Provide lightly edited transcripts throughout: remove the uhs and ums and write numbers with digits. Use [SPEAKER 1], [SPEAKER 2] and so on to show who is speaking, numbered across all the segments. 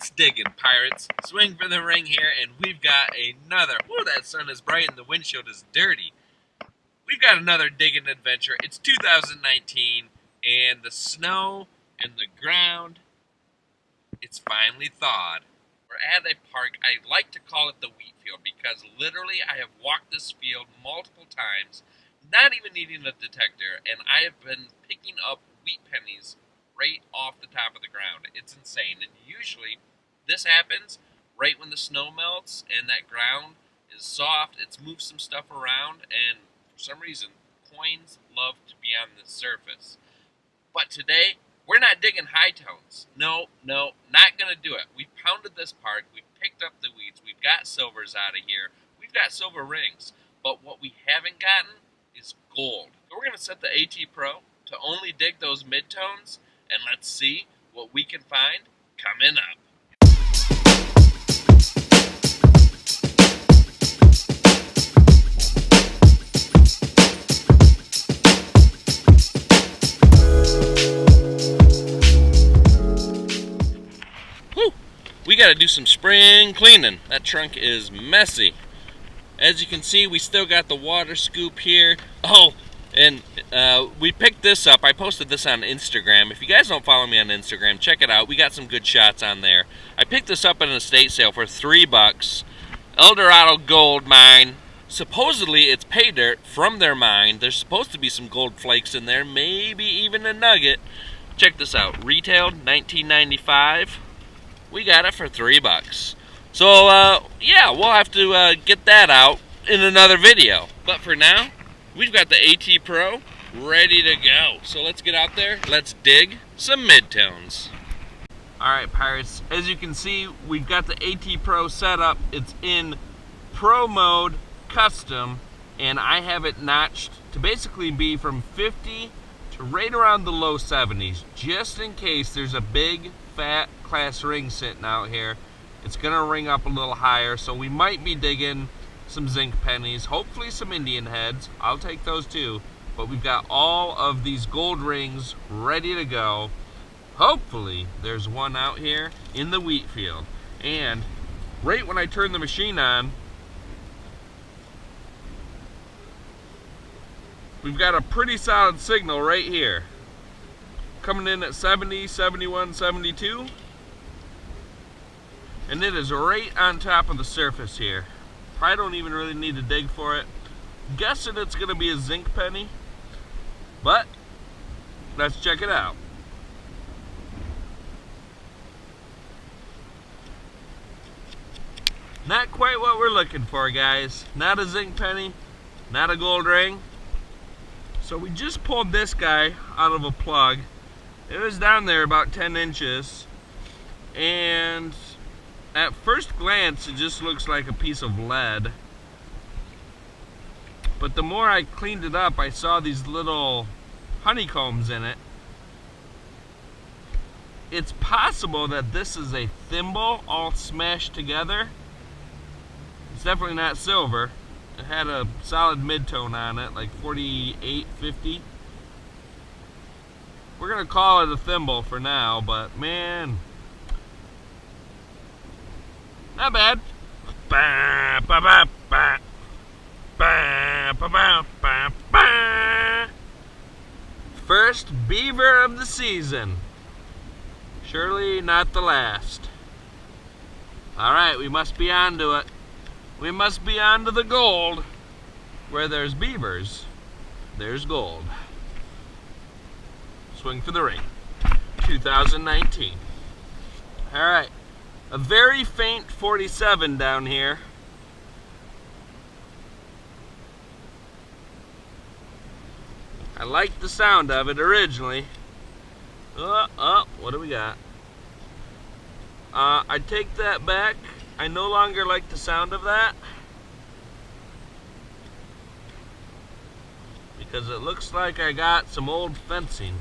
[SPEAKER 1] Let's dig in, pirates. Swing for the ring here, and we've got another. Whoa, that sun is bright and the windshield is dirty. We've got another digging adventure. It's 2019, and the snow and the ground, it's finally thawed. We're at a park. I like to call it the wheat field because literally I have walked this field multiple times, not even needing a detector, and I have been picking up wheat pennies right off the top of the ground. It's insane. And usually this happens right when the snow melts and that ground is soft. It's moved some stuff around, and for some reason coins love to be on the surface. But today we're not digging high tones. No, not gonna do it. We've pounded this park, we've picked up the weeds, we've got silvers out of here, we've got silver rings, but what we haven't gotten is gold. So we're gonna set the AT Pro to only dig those midtones, and let's see what we can find coming up. Whew. We gotta do some spring cleaning. That trunk is messy. As you can see, we still got the water scoop here. Oh, and we picked this up. I posted this on Instagram. If you guys don't follow me on Instagram, check it out. We got some good shots on there. I picked this up at an estate sale for $3. Eldorado Gold Mine. Supposedly it's pay dirt from their mine. There's supposed to be some gold flakes in there, maybe even a nugget. Check this out. Retailed $19.95. We got it for $3. So yeah, we'll have to get that out in another video. But for now, we've got the AT Pro ready to go. So let's get out there, let's dig some midtones. Alright, pirates, as you can see, we've got the AT Pro set up. It's in Pro mode, custom, and I have it notched to basically be from 50 to right around the low 70s, just in case there's a big, fat class ring sitting out here. It's gonna ring up a little higher, so we might be digging some zinc pennies, hopefully some Indian heads. I'll take those too. But we've got all of these gold rings ready to go. Hopefully there's one out here in the wheat field. And right when I turn the machine on, we've got a pretty solid signal right here. Coming in at 70, 71, 72. And it is right on top of the surface here. I don't even really need to dig for it. Guessing it's gonna be a zinc penny, but let's check it out. Not quite what we're looking for, guys. Not a zinc penny, not a gold ring. So we just pulled this guy out of a plug. It was down there about 10 inches, and at first glance, it just looks like a piece of lead. But the more I cleaned it up, I saw these little honeycombs in it. It's possible that this is a thimble all smashed together. It's definitely not silver. It had a solid midtone on it, like 48, 50. We're gonna call it a thimble for now, but man, not bad. First beaver of the season. Surely not the last. Alright, we must be onto it. We must be onto the gold. Where there's beavers, there's gold. Swing for the ring. 2019. Alright. A very faint 47 down here. I liked the sound of it originally. What do we got? I take that back. I no longer like the sound of that, because it looks like I got some old fencing.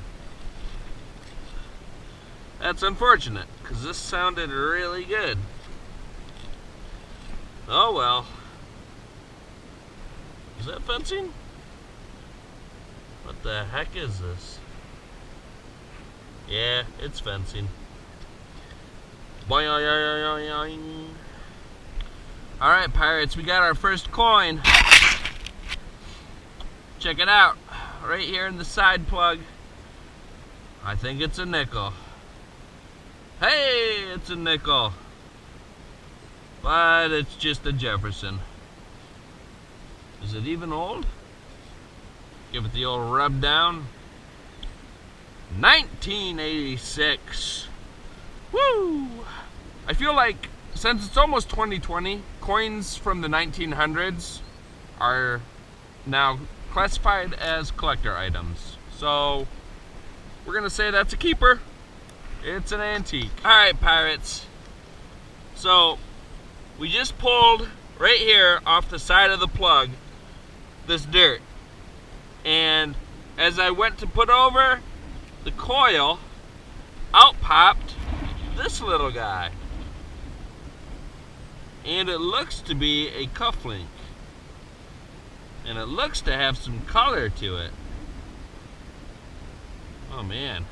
[SPEAKER 1] That's unfortunate, because this sounded really good. Oh well. Is that fencing? What the heck is this? Yeah, it's fencing. Boing. Alright, pirates, we got our first coin. Check it out. Right here in the side plug. I think it's a nickel. Hey, it's a nickel. But it's just a Jefferson. Is it even old? Give it the old rub down. 1986. Woo! I feel like since it's almost 2020, coins from the 1900s are now classified as collector items. So we're gonna say that's a keeper. It's an antique. Alright, pirates. So we just pulled right here off the side of the plug this dirt. And as I went to put over the coil, out popped this little guy. And it looks to be a cufflink. And it looks to have some color to it. Oh man.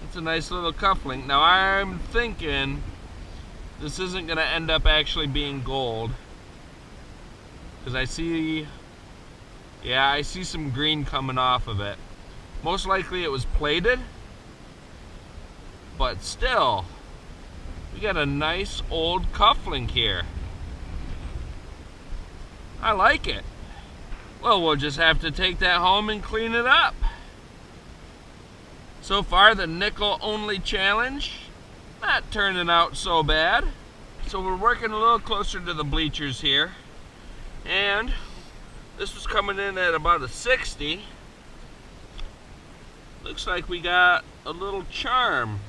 [SPEAKER 1] It's a nice little cufflink. Now I'm thinking this isn't going to end up actually being gold. Because I see some green coming off of it. Most likely it was plated. But still, we got a nice old cufflink here. I like it. Well, we'll just have to take that home and clean it up. So far, the nickel only challenge, not turning out so bad. So we're working a little closer to the bleachers here. And this was coming in at about a 60. Looks like we got a little charm.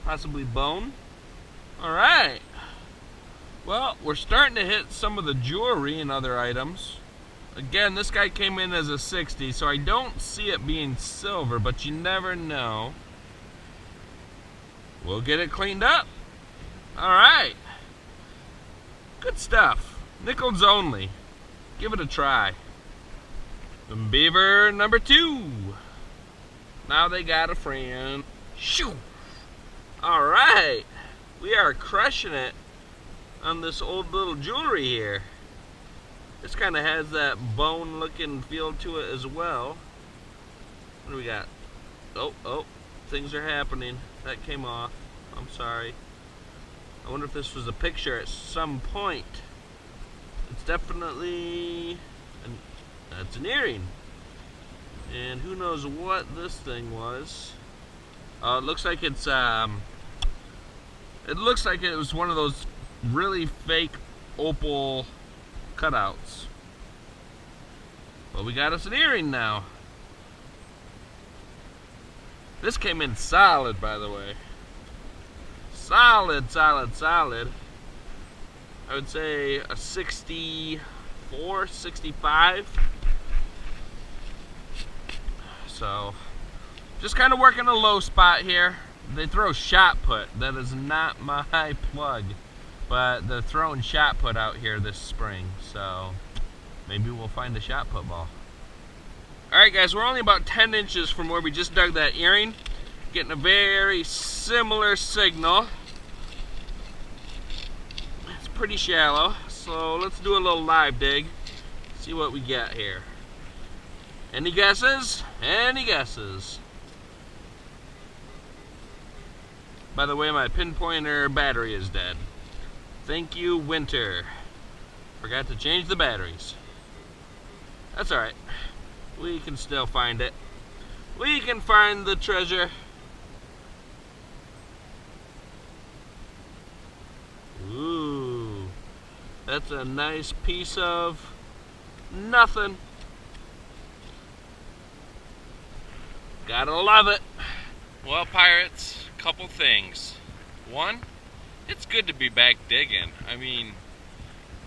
[SPEAKER 1] Possibly bone. Alright. Well, we're starting to hit some of the jewelry and other items. Again, this guy came in as a 60, so I don't see it being silver, but you never know. We'll get it cleaned up. Alright. Good stuff. Nickels only. Give it a try. The beaver number 2. Now they got a friend. Shoo! Alright. We are crushing it on this old little jewelry here. This kind of has that bone looking feel to it as well. What do we got? Oh, things are happening. That came off. I'm sorry. I wonder if this was a picture at some point. It's definitely that's an earring. And who knows what this thing was. It looks like it looks like it was one of those really fake opal cutouts. But we got us an earring now. This came in solid, by the way. Solid, solid, solid. I would say a 64, 65. So, just kind of working a low spot here. They throw shot put. That is not my plug. But they're throwing shot put out here this spring. So, maybe we'll find a shot put ball. Alright guys, we're only about 10 inches from where we just dug that earring. Getting a very similar signal. It's pretty shallow. So, let's do a little live dig. See what we got here. Any guesses? Any guesses? By the way, my pinpointer battery is dead. Thank you, Winter. Forgot to change the batteries. That's alright. We can still find it. We can find the treasure. Ooh. That's a nice piece of nothing. Gotta love it. Well, pirates, couple things. One, it's good to be back digging. I mean,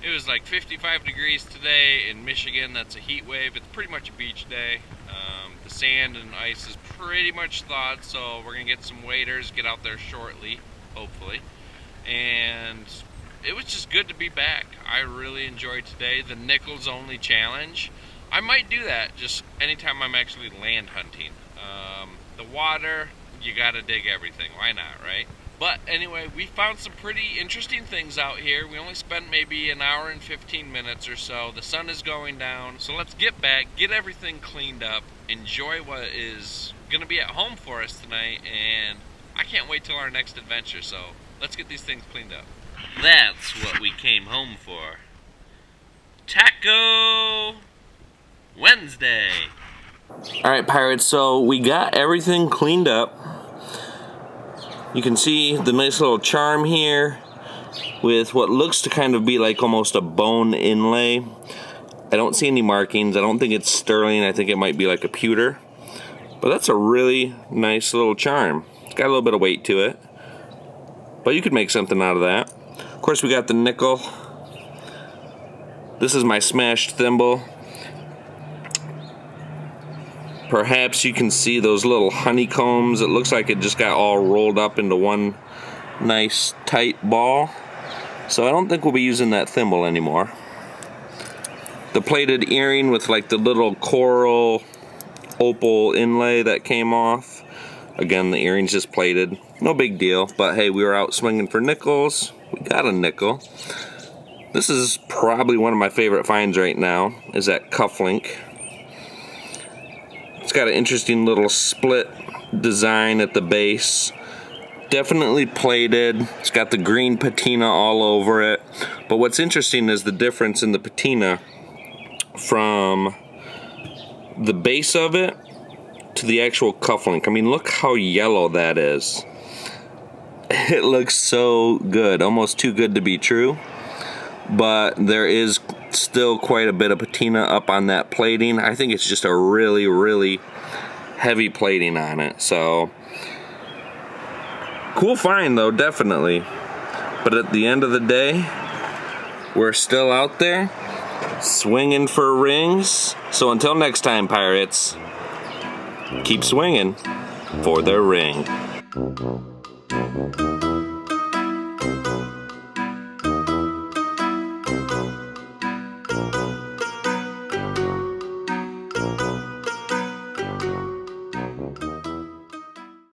[SPEAKER 1] it was like 55 degrees today in Michigan. That's a heat wave. It's pretty much a beach day. The sand and ice is pretty much thawed, so we're gonna get some waders, get out there shortly, hopefully. And it was just good to be back. I really enjoyed today. The Nickels only challenge. I might do that just anytime I'm actually land hunting. The water, you gotta dig everything. Why not, right? But anyway, we found some pretty interesting things out here. We only spent maybe an hour and 15 minutes or so. The sun is going down. So let's get back, get everything cleaned up, enjoy what is gonna be at home for us tonight, and I can't wait till our next adventure, so let's get these things cleaned up. That's what we came home for. Taco Wednesday. Alright, pirates, so we got everything cleaned up. You can see the nice little charm here with what looks to kind of be like almost a bone inlay. I don't see any markings. I don't think it's sterling. I think it might be like a pewter. But that's a really nice little charm. It's got a little bit of weight to it. But you could make something out of that. Of course, we got the nickel. This is my smashed thimble. Perhaps you can see those little honeycombs. It looks like it just got all rolled up into one nice tight ball. So I don't think we'll be using that thimble anymore. The plated earring with like the little coral opal inlay that came off. Again, the earring's just plated. No big deal, but hey, we were out swinging for nickels. We got a nickel. This is probably one of my favorite finds right now, is that cufflink. It's got an interesting little split design at the base. Definitely plated. It's got the green patina all over it. But what's interesting is the difference in the patina from the base of it to the actual cufflink. I mean, look how yellow that is. It looks so good, almost too good to be true. But there is still quite a bit of patina up on that plating. I think it's just a really, really heavy plating on it. So, cool find though, definitely. But at the end of the day, we're still out there swinging for rings. So until next time, pirates, keep swinging for their ring.